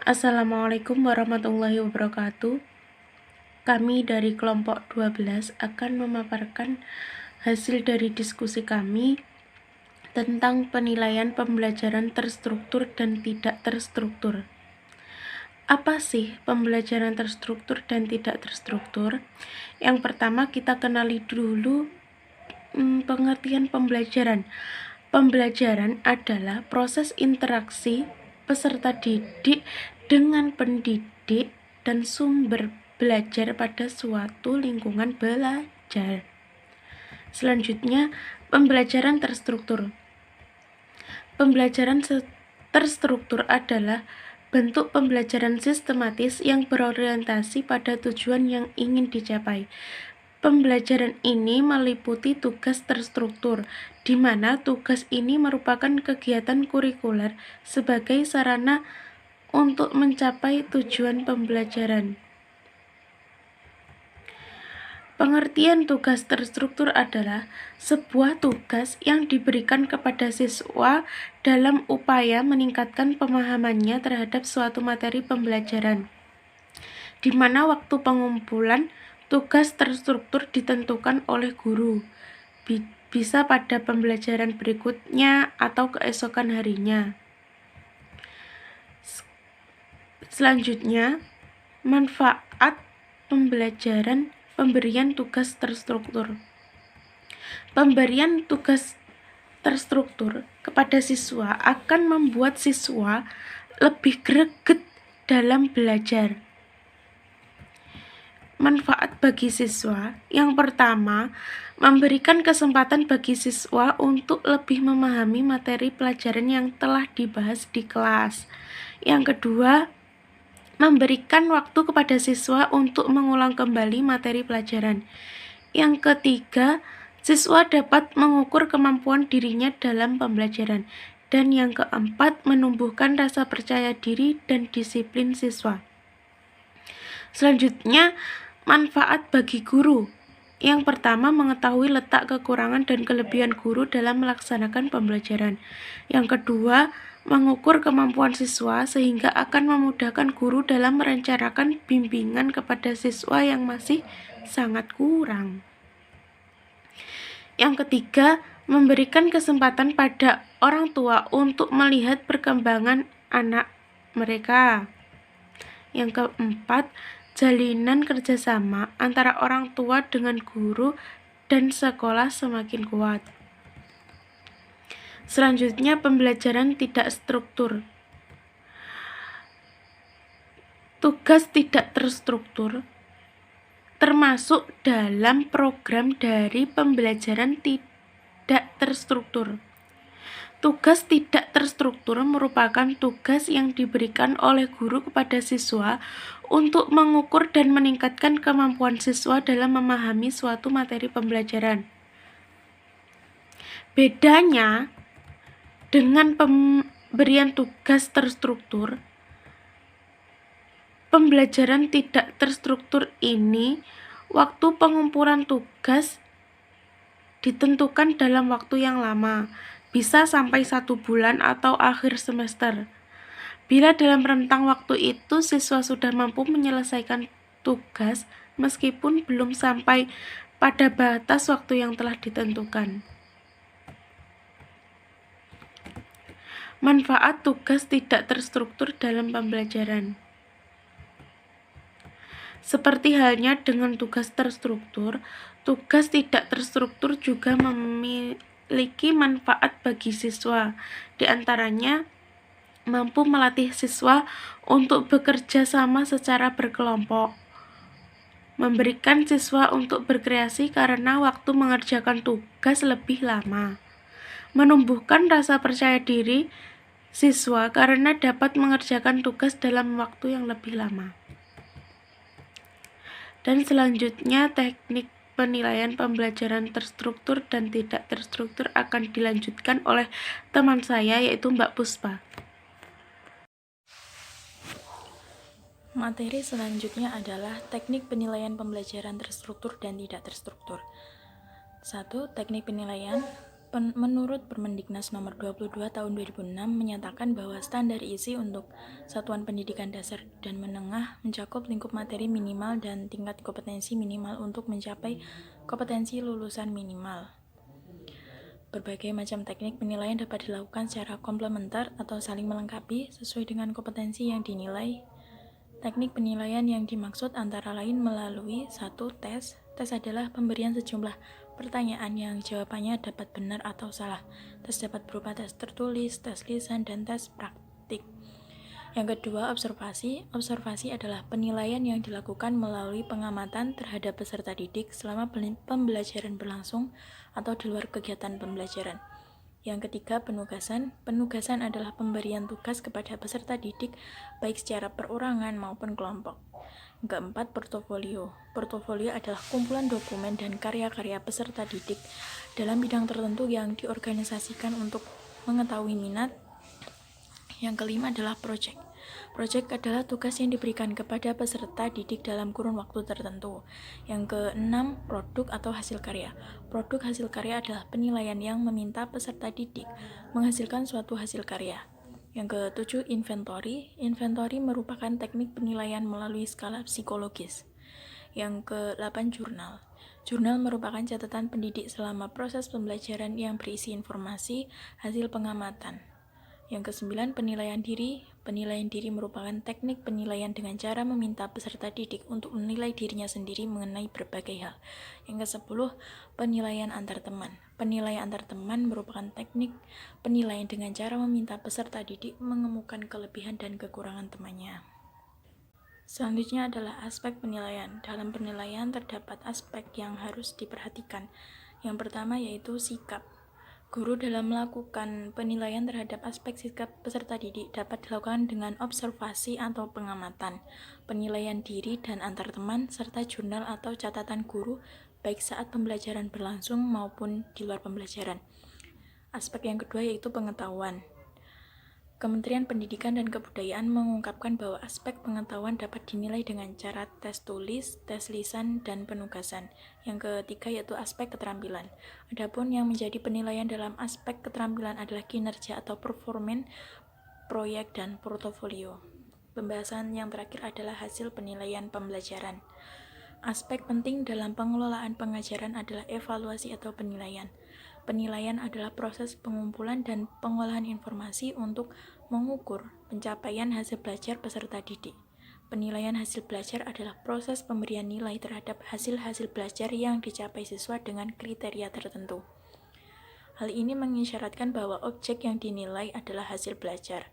Assalamualaikum warahmatullahi wabarakatuh. Kami dari kelompok 12 akan memaparkan hasil dari diskusi kami tentang penilaian pembelajaran terstruktur dan tidak terstruktur. Apa sih pembelajaran terstruktur dan tidak terstruktur? Yang pertama kita kenali dulu pengertian pembelajaran. Pembelajaran adalah proses interaksi peserta didik dengan pendidik dan sumber belajar pada suatu lingkungan belajar. Selanjutnya, pembelajaran terstruktur. Pembelajaran terstruktur adalah bentuk pembelajaran sistematis yang berorientasi pada tujuan yang ingin dicapai. Pembelajaran ini meliputi tugas terstruktur, di mana tugas ini merupakan kegiatan kurikuler sebagai sarana untuk mencapai tujuan pembelajaran. Pengertian tugas terstruktur adalah sebuah tugas yang diberikan kepada siswa dalam upaya meningkatkan pemahamannya terhadap suatu materi pembelajaran, di mana waktu pengumpulan tugas terstruktur ditentukan oleh guru, bisa pada pembelajaran berikutnya atau keesokan harinya. Selanjutnya, manfaat pemberian tugas terstruktur. Pemberian tugas terstruktur kepada siswa akan membuat siswa lebih greget dalam belajar. Manfaat bagi siswa yang pertama, memberikan kesempatan bagi siswa untuk lebih memahami materi pelajaran yang telah dibahas di kelas. Yang kedua, memberikan waktu kepada siswa untuk mengulang kembali materi pelajaran. Yang ketiga, siswa dapat mengukur kemampuan dirinya dalam pembelajaran. Dan yang keempat, menumbuhkan rasa percaya diri dan disiplin siswa. Selanjutnya, manfaat bagi guru. Yang pertama, mengetahui letak kekurangan dan kelebihan guru dalam melaksanakan pembelajaran. Yang kedua, mengukur kemampuan siswa sehingga akan memudahkan guru dalam merencanakan bimbingan kepada siswa yang masih sangat kurang. Yang ketiga, memberikan kesempatan pada orang tua untuk melihat perkembangan anak mereka. Yang keempat, jalinan kerjasama antara orang tua dengan guru dan sekolah semakin kuat. Selanjutnya, pembelajaran tidak struktur. Tugas tidak terstruktur termasuk dalam program dari pembelajaran tidak terstruktur. Tugas tidak terstruktur merupakan tugas yang diberikan oleh guru kepada siswa untuk mengukur dan meningkatkan kemampuan siswa dalam memahami suatu materi pembelajaran. Bedanya dengan pemberian tugas terstruktur, pembelajaran tidak terstruktur ini, waktu pengumpulan tugas ditentukan dalam waktu yang lama, bisa sampai 1 bulan atau akhir semester. Bila dalam rentang waktu itu siswa sudah mampu menyelesaikan tugas meskipun belum sampai pada batas waktu yang telah ditentukan. Manfaat tugas tidak terstruktur dalam pembelajaran. Seperti halnya dengan tugas terstruktur, tugas tidak terstruktur juga memiliki manfaat bagi siswa. Di antaranya, mampu melatih siswa untuk bekerja sama secara berkelompok, memberikan siswa untuk berkreasi karena waktu mengerjakan tugas lebih lama, menumbuhkan rasa percaya diri siswa karena dapat mengerjakan tugas dalam waktu yang lebih lama. Dan selanjutnya, teknik penilaian pembelajaran terstruktur dan tidak terstruktur akan dilanjutkan oleh teman saya, yaitu Mbak Puspa. Materi selanjutnya adalah teknik penilaian pembelajaran terstruktur dan tidak terstruktur. 1. Teknik penilaian. Menurut Permendiknas nomor 22 tahun 2006 menyatakan bahwa standar isi untuk satuan pendidikan dasar dan menengah mencakup lingkup materi minimal dan tingkat kompetensi minimal untuk mencapai kompetensi lulusan minimal. Berbagai macam teknik penilaian dapat dilakukan secara komplementer atau saling melengkapi sesuai dengan kompetensi yang dinilai. Teknik penilaian yang dimaksud antara lain melalui 1. Tes. Tes adalah pemberian sejumlah pertanyaan yang jawabannya dapat benar atau salah. Tes dapat berupa tes tertulis, tes lisan, dan tes praktik. Yang kedua, observasi. Observasi adalah penilaian yang dilakukan melalui pengamatan terhadap peserta didik selama pembelajaran berlangsung atau di luar kegiatan pembelajaran. Yang ketiga, penugasan. Penugasan adalah pemberian tugas kepada peserta didik baik secara perorangan maupun kelompok. Yang keempat, portofolio. Portofolio adalah kumpulan dokumen dan karya-karya peserta didik dalam bidang tertentu yang diorganisasikan untuk mengetahui minat. Yang kelima adalah project. Project adalah tugas yang diberikan kepada peserta didik dalam kurun waktu tertentu. Yang keenam, produk atau hasil karya. Produk hasil karya adalah penilaian yang meminta peserta didik menghasilkan suatu hasil karya. Yang ketujuh, inventory. Inventory merupakan teknik penilaian melalui skala psikologis. Yang ke-8, jurnal. Jurnal merupakan catatan pendidik selama proses pembelajaran yang berisi informasi hasil pengamatan. Yang ke-9, penilaian diri. Penilaian diri merupakan teknik penilaian dengan cara meminta peserta didik untuk menilai dirinya sendiri mengenai berbagai hal. Yang ke-10, penilaian antar teman. Penilaian antar teman merupakan teknik penilaian dengan cara meminta peserta didik mengemukakan kelebihan dan kekurangan temannya. Selanjutnya adalah aspek penilaian. Dalam penilaian terdapat aspek yang harus diperhatikan. Yang pertama yaitu sikap. Guru dalam melakukan penilaian terhadap aspek sikap peserta didik dapat dilakukan dengan observasi atau pengamatan, penilaian diri dan antar teman, serta jurnal atau catatan guru baik saat pembelajaran berlangsung maupun di luar pembelajaran. Aspek yang kedua yaitu pengetahuan. Kementerian Pendidikan dan Kebudayaan mengungkapkan bahwa aspek pengetahuan dapat dinilai dengan cara tes tulis, tes lisan, dan penugasan. Yang ketiga yaitu aspek keterampilan. Adapun yang menjadi penilaian dalam aspek keterampilan adalah kinerja atau performan, proyek, dan portofolio. Pembahasan yang terakhir adalah hasil penilaian pembelajaran. Aspek penting dalam pengelolaan pengajaran adalah evaluasi atau penilaian. Penilaian adalah proses pengumpulan dan pengolahan informasi untuk mengukur pencapaian hasil belajar peserta didik. Penilaian hasil belajar adalah proses pemberian nilai terhadap hasil-hasil belajar yang dicapai siswa dengan kriteria tertentu. Hal ini mengisyaratkan bahwa objek yang dinilai adalah hasil belajar.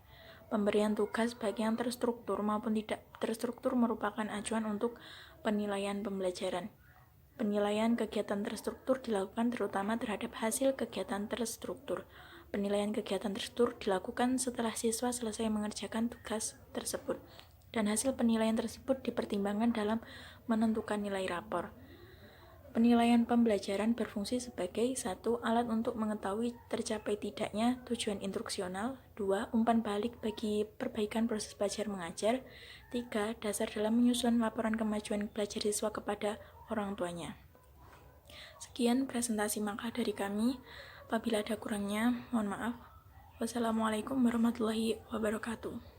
Pemberian tugas baik yang terstruktur maupun tidak terstruktur merupakan acuan untuk penilaian pembelajaran. Penilaian kegiatan terstruktur dilakukan terutama terhadap hasil kegiatan terstruktur. Penilaian kegiatan terstruktur dilakukan setelah siswa selesai mengerjakan tugas tersebut, dan hasil penilaian tersebut dipertimbangkan dalam menentukan nilai rapor. Penilaian pembelajaran berfungsi sebagai 1. Alat untuk mengetahui tercapai tidaknya tujuan instruksional. 2. Umpan balik bagi perbaikan proses belajar mengajar. 3. Dasar dalam menyusun laporan kemajuan belajar siswa kepada orang tuanya. Sekian presentasi makalah dari kami. Apabila ada kurangnya, mohon maaf. Wassalamualaikum warahmatullahi wabarakatuh.